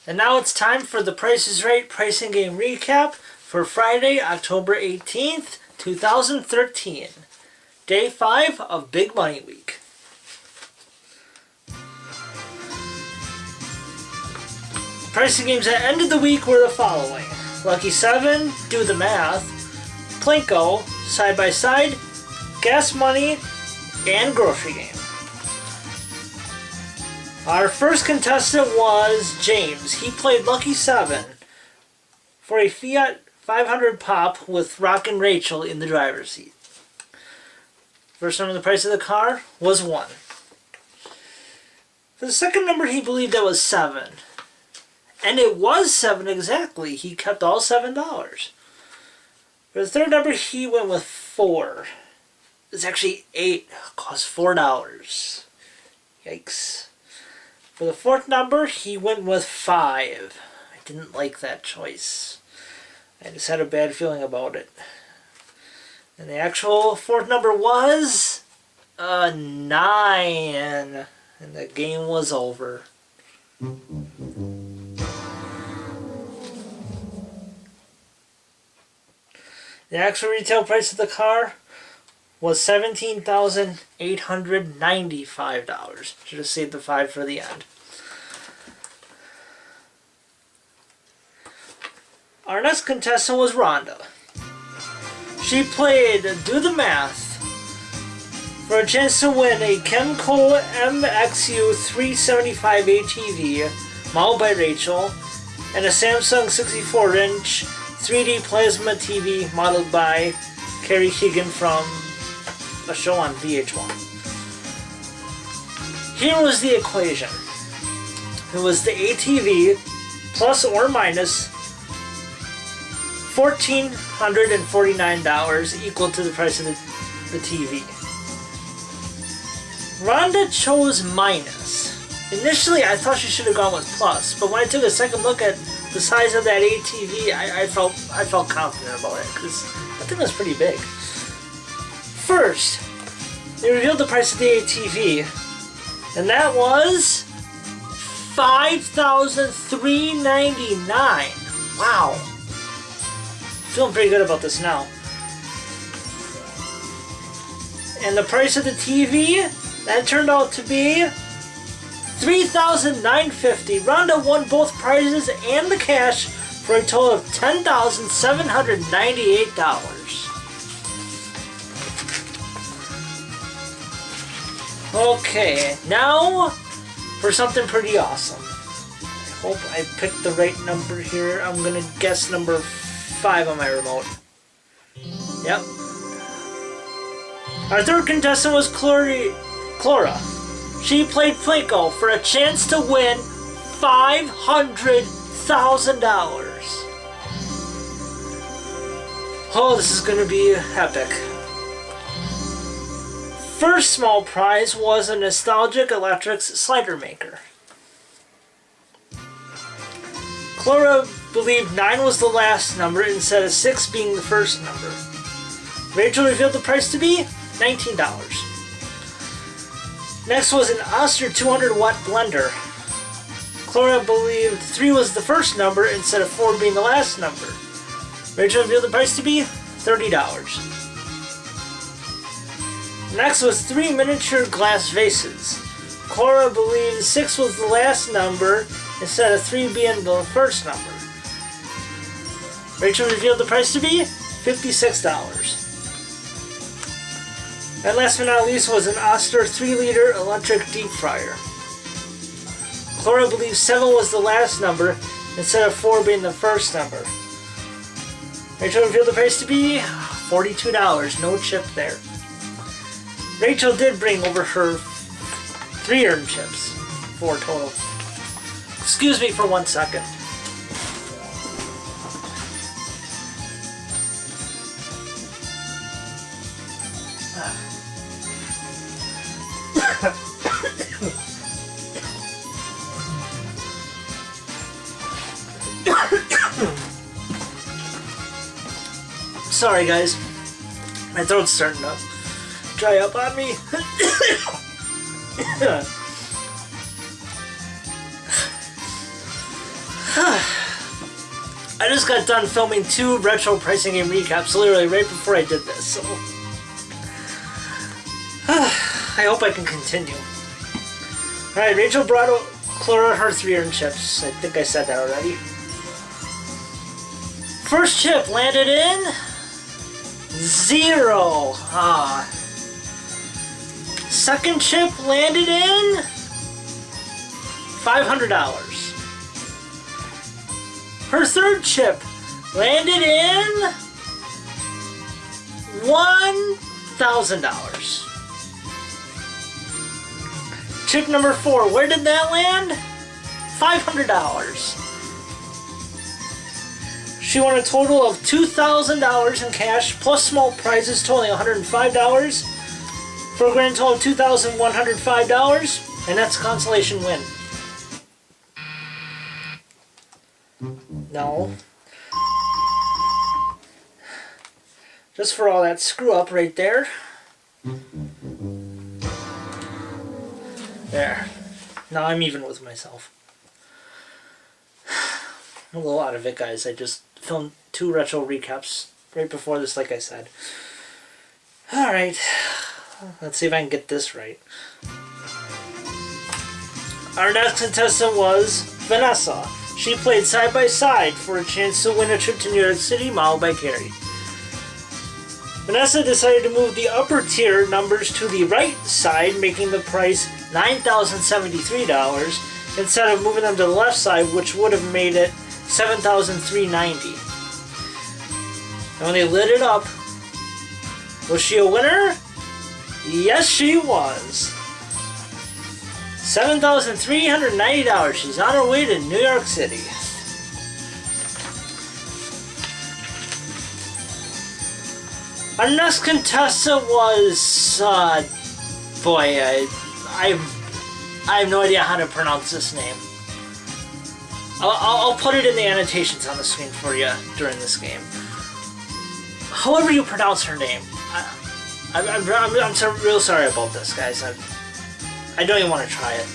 And now it's time for the Price is Right pricing game recap for Friday, October 18th, 2013. Day 5 of Big Money Week. Pricing games that ended the week were the following: Lucky 7, Do the Math, Plinko, Side by Side, Gas Money, and Grocery Game. Our first contestant was James. He played Lucky 7 for a Fiat 500 Pop with Rockin' Rachel in the driver's seat. First number in the price of the car was 1. For the second number, he believed that was 7. And it was 7 exactly. He kept all $7. For the third number, he went with 4. It's actually 8. It cost $4. Yikes. For the fourth number, he went with 5. I didn't like that choice. I just had a bad feeling about it. And the actual fourth number was 9. And the game was over. The actual retail price of the car was $17,895. Should have saved the 5 for the end. Our next contestant was Rhonda. She played Do the Math for a chance to win a Kemco MXU 375 ATV modeled by Rachel and a Samsung 64-inch 3D plasma TV modeled by Carrie Keegan from a show on VH1. Here was the equation. It was the ATV plus or minus $1,449 equal to the price of the TV. Rhonda chose minus. Initially, I thought she should have gone with plus, but when I took a second look at the size of that ATV, I felt confident about it because I think it was pretty big. First, they revealed the price of the ATV, and that was $5,399. Wow. Feeling pretty good about this now. And the price of the TV, that turned out to be $3,950. Rhonda won both prizes and the cash for a total of $10,798. Okay, now for something pretty awesome. I hope I picked the right number here. I'm gonna guess number 5 on my remote. Yep. Our third contestant was Clora. She played Plinko for a chance to win $500,000. Oh, this is gonna be epic. First small prize was a Nostalgic Electrics slider maker. Clara believed 9 was the last number instead of 6 being the first number. Rachel revealed the price to be $19. Next was an Oster 200-watt blender. Clara believed 3 was the first number instead of 4 being the last number. Rachel revealed the price to be $30. Next was 3 miniature glass vases. Cora believed 6 was the last number instead of 3 being the first number. Rachel revealed the price to be $56. And last but not least was an Oster 3-liter electric deep fryer. Cora believed 7 was the last number instead of 4 being the first number. Rachel revealed the price to be $42. No chip there. Rachel did bring over her 3 earned chips. 4 total. Excuse me for 1 second. Sorry guys, my throat's starting to dry up on me. I just got done filming 2 retro pricing game recaps literally right before I did this, so I hope I can continue. Alright, Rachel brought Clara her 3 chips. I think I said that already. First chip landed in 0. Second chip landed in $500. Her third chip landed in $1,000. Chip number 4, where did that land? $500. She won a total of $2,000 in cash, plus small prizes totaling $105, for a grand total of $2,105, and that's a consolation win. No. Just for all that screw up right there. There. Now I'm even with myself. I'm a little out of it, guys. I just filmed 2 retro recaps right before this, like I said. Alright. Let's see if I can get this right. Our next contestant was Vanessa. She played side by side for a chance to win a trip to New York City, modeled by Carrie. Vanessa decided to move the upper tier numbers to the right side, making the price $9,073, instead of moving them to the left side, which would have made it $7,390. And when they lit it up, was she a winner? Yes, she was. $7,390. She's on her way to New York City. Our next contestant was, boy, I have no idea how to pronounce this name. I'll put it in the annotations on the screen for you during this game. However you pronounce her name, I'm real sorry about this, guys. I don't even want to try it.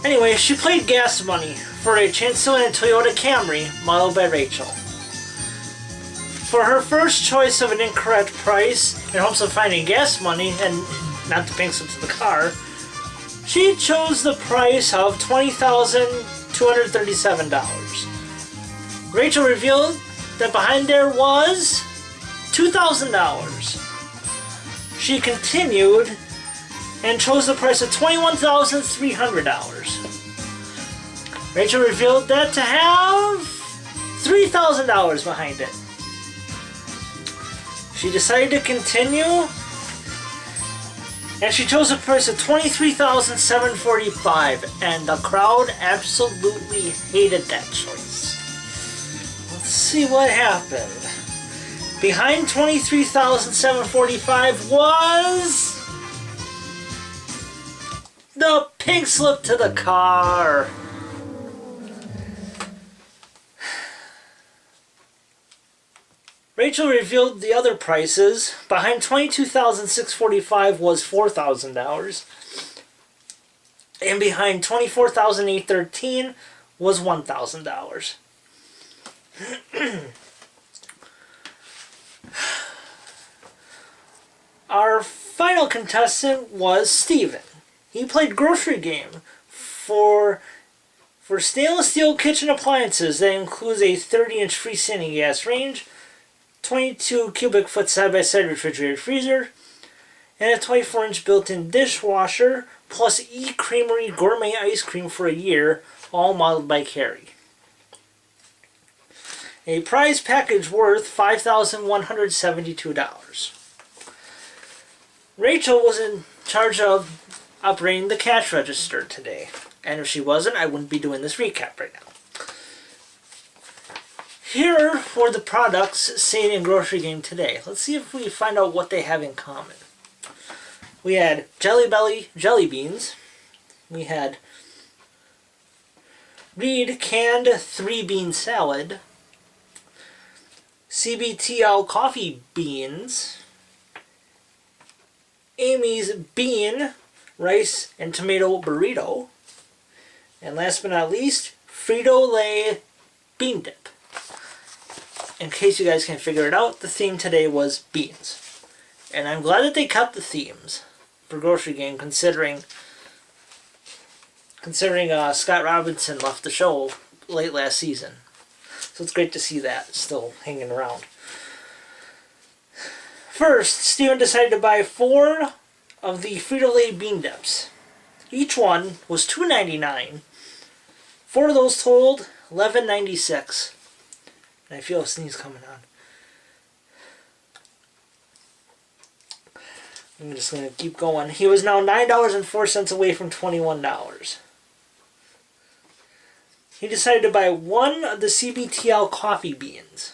Anyway, she played gas money for a chance to win a Toyota Camry, modeled by Rachel. For her first choice of an incorrect price, in hopes of finding gas money and not paying some to the car, she chose the price of $20,237. Rachel revealed that behind there was $2,000. She continued and chose the price of $21,300. Rachel revealed that to have $3,000 behind it. She decided to continue, and she chose a price of $23,745, and the crowd absolutely hated that choice. Let's see what happened. Behind $23,745 was the pink slip to the car. Rachel revealed the other prices. Behind $22,645 was $4,000. And behind $24,813 was $1,000. Our final contestant was Steven. He played grocery game for stainless steel kitchen appliances that includes a 30-inch freestanding gas range, 22 cubic foot side-by-side refrigerator freezer, and a 24-inch built-in dishwasher, plus E-Creamery gourmet ice cream for a year, all modeled by Carrie. A prize package worth $5,172. Rachel was in charge of operating the cash register today, and if she wasn't, I wouldn't be doing this recap right now. Here were the products seen in Grocery Game today. Let's see if we find out what they have in common. We had Jelly Belly jelly beans. We had Reed canned 3-bean salad. CBTL coffee beans. Amy's bean, rice, and tomato burrito. And last but not least, Frito-Lay bean dip. in case you guys can figure it out, the theme today was beans. And I'm glad that they kept the themes for Grocery Game, considering Scott Robinson left the show late last season. So it's great to see that still hanging around. First, Steven decided to buy 4 of the Frito-Lay bean dips. Each one was $2.99. 4 of those totaled $11.96. And I feel a sneeze coming on. I'm just going to keep going. He was now $9.04 away from $21. He decided to buy 1 of the CBTL coffee beans.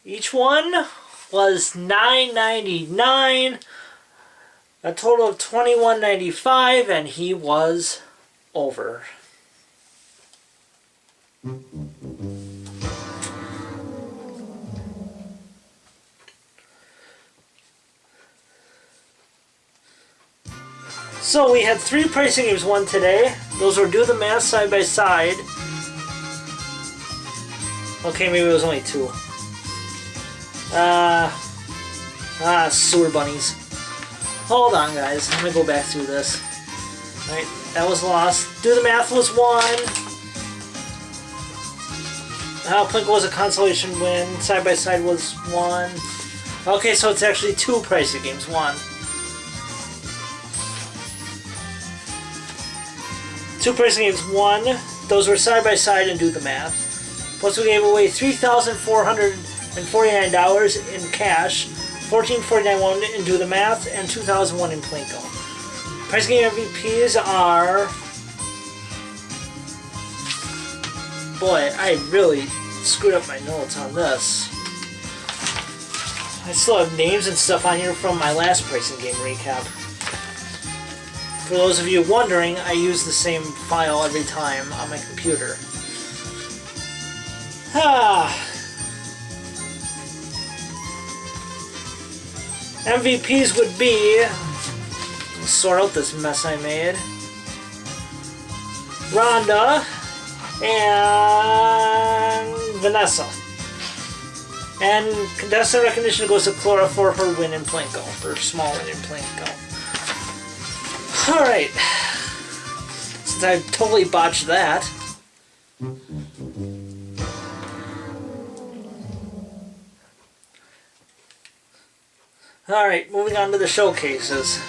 Each one was $9.99, a total of $21.95, and he was over. So we had 3 pricing games won today. Those were Do the Math Side by Side. Okay, maybe it was only 2. Sewer bunnies. Hold on, guys. Let me go back through this. Alright, that was lost. Do the Math was 1. Plinko was a consolation win. Side by Side was 1. Okay, so it's actually 2 pricing games. 1. 2 pricing games. 1. Those were Side by Side and Do the Math. Plus we gave away $3,449 in cash, $1,449 in Do the Math, and $2,001 in Plinko. Price game MVPs are... Boy, I really screwed up my notes on this. I still have names and stuff on here from my last pricing game recap. For those of you wondering, I use the same file every time on my computer. MVPs would be, let's sort out this mess I made, Rhonda and Vanessa. And contestant recognition goes to Clara for her win in Plinko, her small win in Plinko. Alright, since I totally botched that. Alright, moving on to the showcases.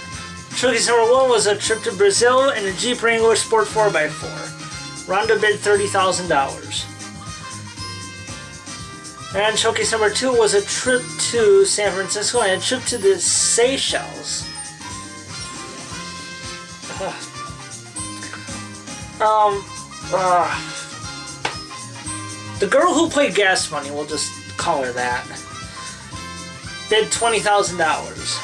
Showcase number 1 was a trip to Brazil in a Jeep Wrangler Sport 4x4. Rhonda bid $30,000. And showcase number 2 was a trip to San Francisco and a trip to the Seychelles. The girl who played Gas Money, we'll just call her that, bid $20,000.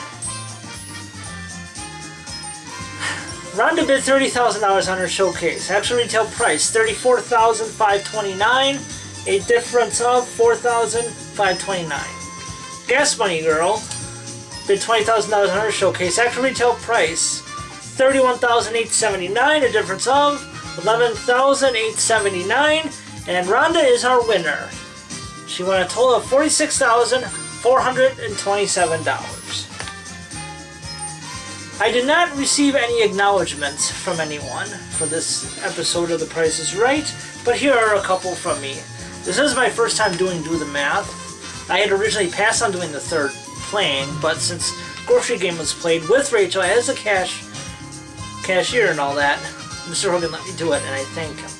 Rhonda bid $30,000 on her showcase. Actual retail price $34,529, a difference of $4,529. Gas Money Girl bid $20,000 on her showcase. Actual retail price $31,879, a difference of $11,879, and Rhonda is our winner. She won a total of $46,427. I did not receive any acknowledgements from anyone for this episode of The Price is Right, but here are a couple from me. This is my first time doing Do the Math. I had originally passed on doing the third playing, but since Grocery Game was played with Rachel as a cashier and all that, Mr. Hogan let me do it, and I thank him.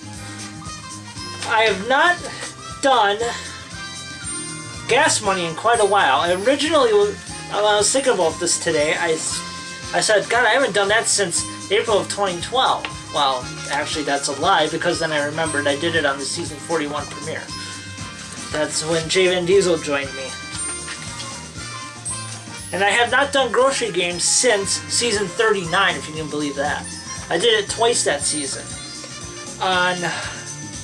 I have not done Gas Money in quite a while. I originally, when I was thinking about this today, I said, God, I haven't done that since April of 2012. Well, actually that's a lie, because then I remembered I did it on the season 41 premiere. That's when Jay Van Diesel joined me. And I have not done Grocery Games since season 39, if you can believe that. I did it twice that season. On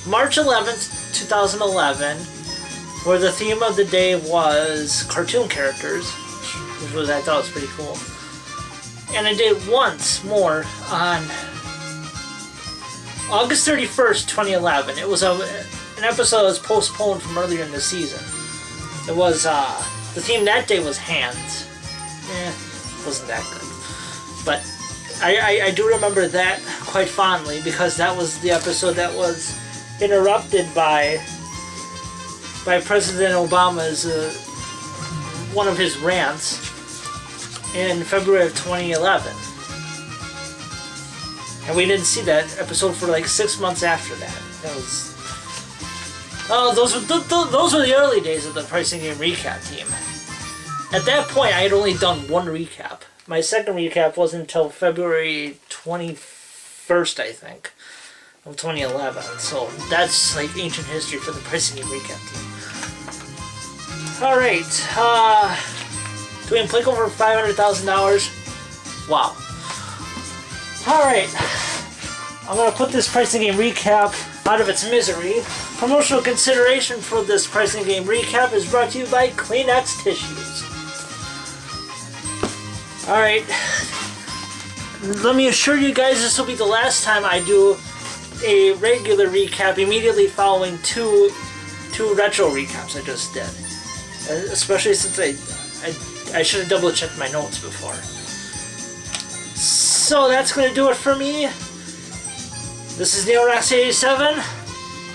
March 11th, 2011, where the theme of the day was cartoon characters, which I thought was pretty cool. And I did once more on August 31st, 2011. It was an episode that was postponed from earlier in the season. It was, the theme that day was Hands. Wasn't that good. But I do remember that quite fondly because that was the episode that was interrupted by President Obama's, one of his rants in February of 2011. And we didn't see that episode for like 6 months after that. That was... Oh, those were the early days of the Pricing Game Recap team. At that point, I had only done one recap. My second recap wasn't until February 21st, I think, of 2011. So that's like ancient history for the Pricing Game Recap team. Alright, doing Plinko for $500,000. Wow. Alright, I'm going to put this Pricing Game Recap out of its misery. Promotional consideration for this Pricing Game Recap is brought to you by Kleenex Tissues. Alright, let me assure you guys this will be the last time I do a regular recap immediately following two retro recaps I just did. Especially since I should have double checked my notes before. So that's going to do it for me. This is NeoRox87.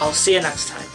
I'll see you next time.